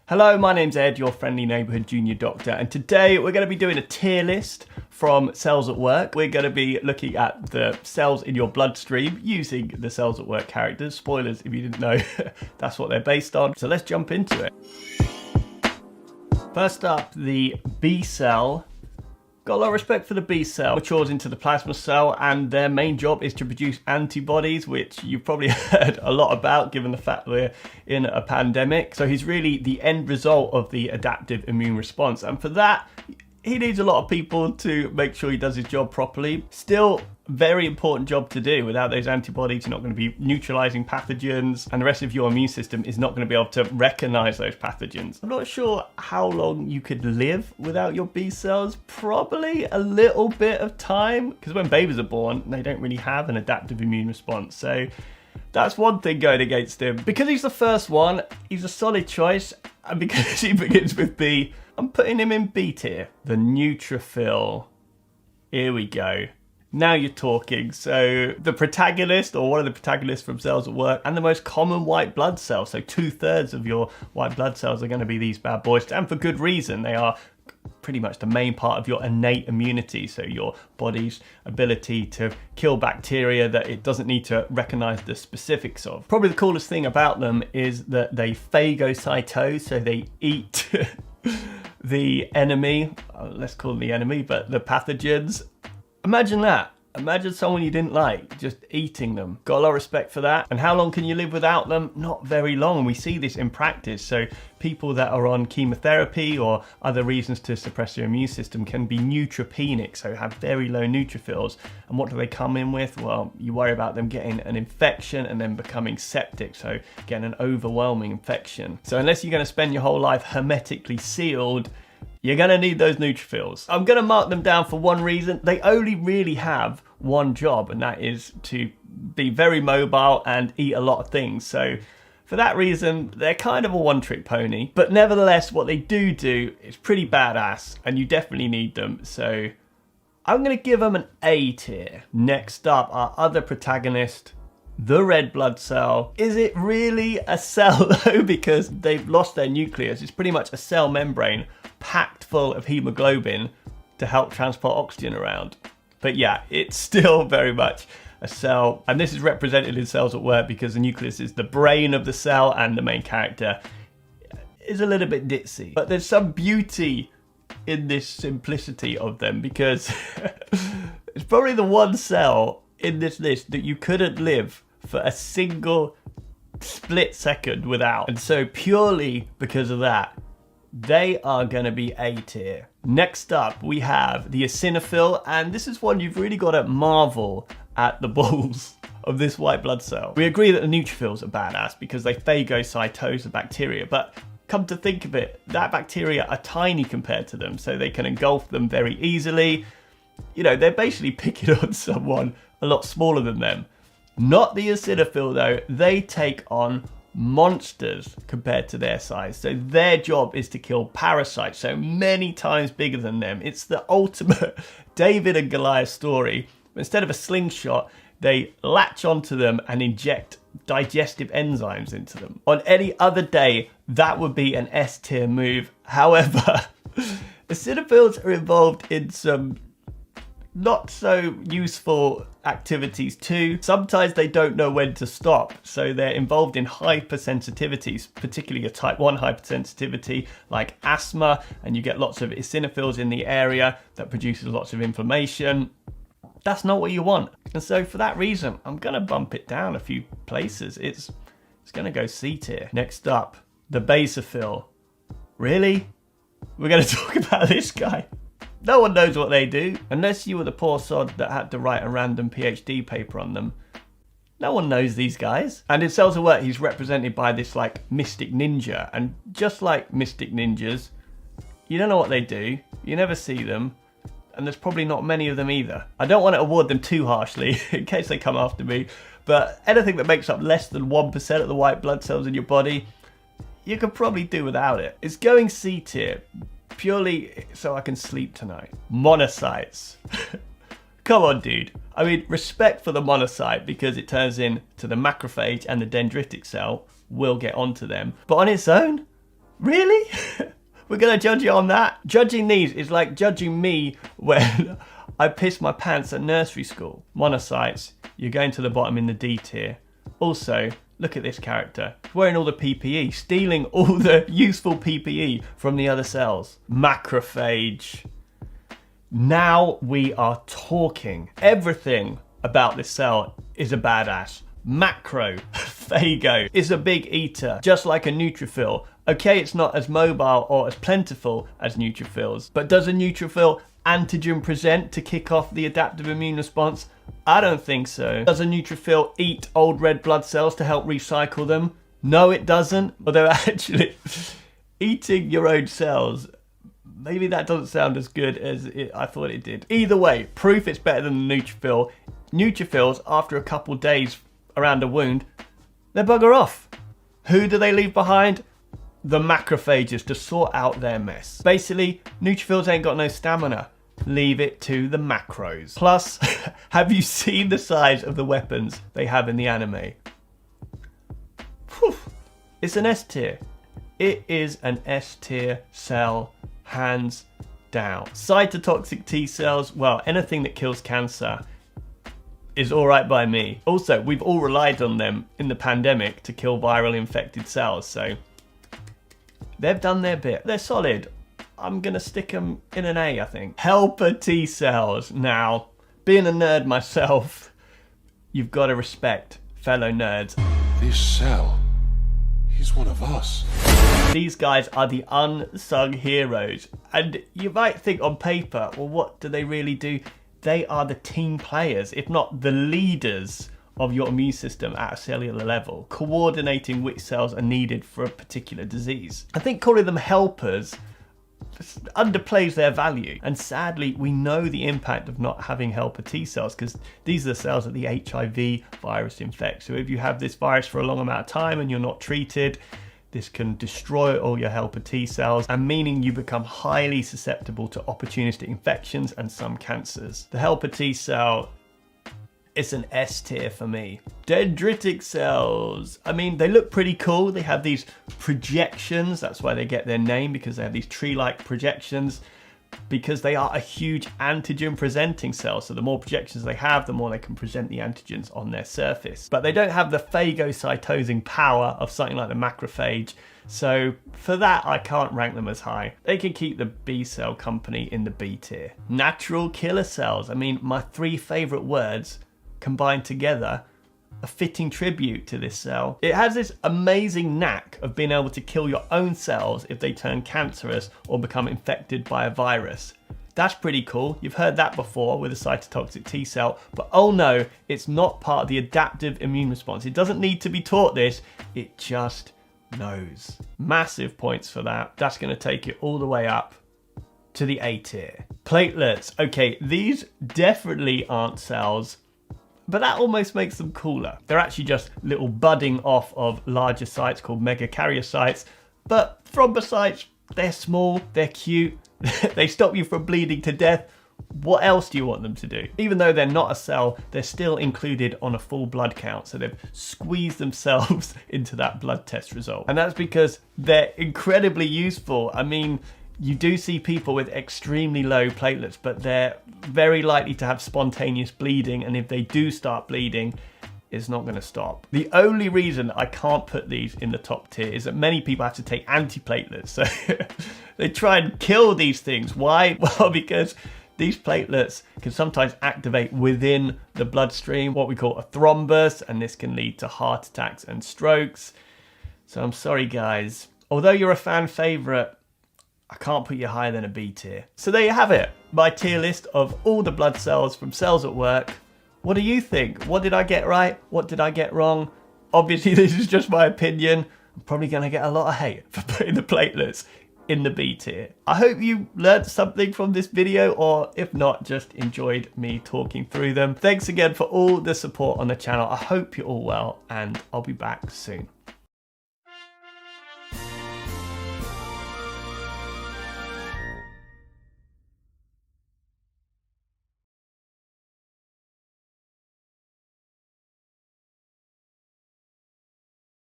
Hello, my name's Ed, your friendly neighbourhood junior doctor, and today we're going to be doing a tier list from Cells at Work. We're going to be looking at the cells in your bloodstream using the Cells at Work characters. Spoilers if you didn't know, that's what they're based on. So let's jump into it. First up, the B cell. Got a lot of respect for the B cell. Matures into the plasma cell, and their main job is to produce antibodies, which you've probably heard a lot about given the fact we're in a pandemic. So he's really the end result of the adaptive immune response, and for that he needs a lot of people to make sure he does his job properly. Still, very important job to do. Without those antibodies, you're not going to be neutralizing pathogens, and the rest of your immune system is not going to be able to recognize those pathogens. I'm not sure how long you could live without your B cells. Probably a little bit of time, because when babies are born, they don't really have an adaptive immune response. So that's one thing going against him. Because he's the first one, he's a solid choice, and because he begins with B, I'm putting him in B tier. The neutrophil. Here we go. Now you're talking. So the protagonist, or one of the protagonists from Cells at Work, and the most common white blood cell. So 2/3 of your white blood cells are going to be these bad boys, and for good reason. They are pretty much the main part of your innate immunity. So your body's ability to kill bacteria that it doesn't need to recognize the specifics of. Probably the coolest thing about them is that they phagocytose, so they eat the enemy, let's call them the enemy, but the pathogens. Imagine that. Imagine someone you didn't like, just eating them. Got a lot of respect for that. And how long can you live without them? Not very long. We see this in practice. So people that are on chemotherapy or other reasons to suppress their immune system can be neutropenic, so have very low neutrophils. And what do they come in with? Well, you worry about them getting an infection and then becoming septic, so getting an overwhelming infection. So unless you're going to spend your whole life hermetically sealed, you're going to need those neutrophils. I'm going to mark them down for one reason. They only really have one job, and that is to be very mobile and eat a lot of things. So for that reason, they're kind of a one-trick pony. But nevertheless, what they do is pretty badass, and you definitely need them. So I'm going to give them an A tier. Next up, our other protagonist, the red blood cell. Is it really a cell though? Because they've lost their nucleus. It's pretty much a cell membrane packed full of hemoglobin to help transport oxygen around. But yeah, it's still very much a cell, and this is represented in Cells at Work because the nucleus is the brain of the cell and the main character is a little bit ditzy. But there's some beauty in this simplicity of them, because it's probably the one cell in this list that you couldn't live for a single split second without. And so purely because of that, they are going to be A tier. Next up, we have the eosinophil, and this is one you've really got to marvel at the balls of this white blood cell. We agree that the neutrophils are badass because they phagocytose the bacteria, but come to think of it, that bacteria are tiny compared to them, so they can engulf them very easily. You know, they're basically picking on someone a lot smaller than them. Not the eosinophil though, they take on monsters compared to their size. So their job is to kill parasites, so many times bigger than them. It's the ultimate David and Goliath story. Instead of a slingshot, they latch onto them and inject digestive enzymes into them. On any other day, that would be an S tier move. However, eosinophils are involved in some not so useful activities too. Sometimes they don't know when to stop, so they're involved in hypersensitivities, particularly a type 1 hypersensitivity like asthma, and you get lots of eosinophils in the area that produces lots of inflammation. That's not what you want. And so for that reason, I'm gonna bump it down a few places. It's gonna go C tier. Next up, the basophil. Really? We're gonna talk about this guy? No one knows what they do, unless you were the poor sod that had to write a random PhD paper on them. No one knows these guys. And in Cells at Work, he's represented by this like mystic ninja. And just like mystic ninjas, you don't know what they do, you never see them, and there's probably not many of them either. I don't want to award them too harshly in case they come after me, but anything that makes up less than 1% of the white blood cells in your body, you could probably do without it. It's going C tier, purely so I can sleep tonight. Monocytes. Come on, dude. I mean, respect for the monocyte because it turns into the macrophage and the dendritic cell. We'll get onto them. But on its own, Really? We're gonna judge you on that? Judging these is like judging me when I pissed my pants at nursery school. Monocytes, you're going to the bottom in the D tier. Also, look at this character. He's wearing all the PPE, stealing all the useful PPE from the other cells. Macrophage. Now we are talking. Everything about this cell is a badass. Macrophago is a big eater, just like a neutrophil. Okay, it's not as mobile or as plentiful as neutrophils, but does a neutrophil antigen present to kick off the adaptive immune response? I don't think so. Does a neutrophil eat old red blood cells to help recycle them? No, it doesn't. Although actually, eating your own cells, maybe that doesn't sound as good as I thought it did. Either way, proof it's better than the neutrophil. Neutrophils, after a couple days around a wound, they bugger off. Who do they leave behind? The macrophages to sort out their mess. Basically, neutrophils ain't got no stamina. Leave it to the macros. Plus, have you seen the size of the weapons they have in the anime? Whew. It's an S tier. It is an S tier cell, hands down. Cytotoxic T cells, well, anything that kills cancer is alright by me. Also, we've all relied on them in the pandemic to kill viral infected cells, so they've done their bit. They're solid. I'm gonna stick them in an A, I think. Helper T cells. Now, being a nerd myself, you've got to respect fellow nerds. This cell, he's one of us. These guys are the unsung heroes. And you might think on paper, well, what do they really do? They are the team players, if not the leaders of your immune system at a cellular level, coordinating which cells are needed for a particular disease. I think calling them helpers underplays their value, and sadly we know the impact of not having helper T cells, because these are the cells that the HIV virus infects. So if you have this virus for a long amount of time and you're not treated, this can destroy all your helper T cells, and meaning you become highly susceptible to opportunistic infections and some cancers. The helper T cell, it's an S tier for me. Dendritic cells. I mean, they look pretty cool. They have these projections. That's why they get their name, because they have these tree-like projections, because they are a huge antigen presenting cell. So the more projections they have, the more they can present the antigens on their surface. But they don't have the phagocytosing power of something like the macrophage. So for that, I can't rank them as high. They can keep the B cell company in the B tier. Natural killer cells. I mean, my three favorite words combined together, a fitting tribute to this cell. It has this amazing knack of being able to kill your own cells if they turn cancerous or become infected by a virus. That's pretty cool. You've heard that before with a cytotoxic T cell, but oh no, it's not part of the adaptive immune response. It doesn't need to be taught this, it just knows. Massive points for that. That's going to take it all the way up to the A tier. Platelets. Okay, these definitely aren't cells, but that almost makes them cooler. They're actually just little budding off of larger sites called megakaryocytes, but thrombocytes, they're small, they're cute, they stop you from bleeding to death. What else do you want them to do? Even though they're not a cell, they're still included on a full blood count, so they've squeezed themselves into that blood test result. And that's because they're incredibly useful. I mean, you do see people with extremely low platelets, but they're very likely to have spontaneous bleeding, and if they do start bleeding, it's not going to stop. The only reason I can't put these in the top tier is that many people have to take antiplatelets, so they try and kill these things. Why? Well, because these platelets can sometimes activate within the bloodstream, what we call a thrombus, and this can lead to heart attacks and strokes. So I'm sorry, guys. Although you're a fan favorite, I can't put you higher than a B tier. So there you have it, my tier list of all the blood cells from Cells at Work. What do you think? What did I get right? What did I get wrong? Obviously, this is just my opinion. I'm probably going to get a lot of hate for putting the platelets in the B tier. I hope you learned something from this video, or if not, just enjoyed me talking through them. Thanks again for all the support on the channel. I hope you're all well, and I'll be back soon.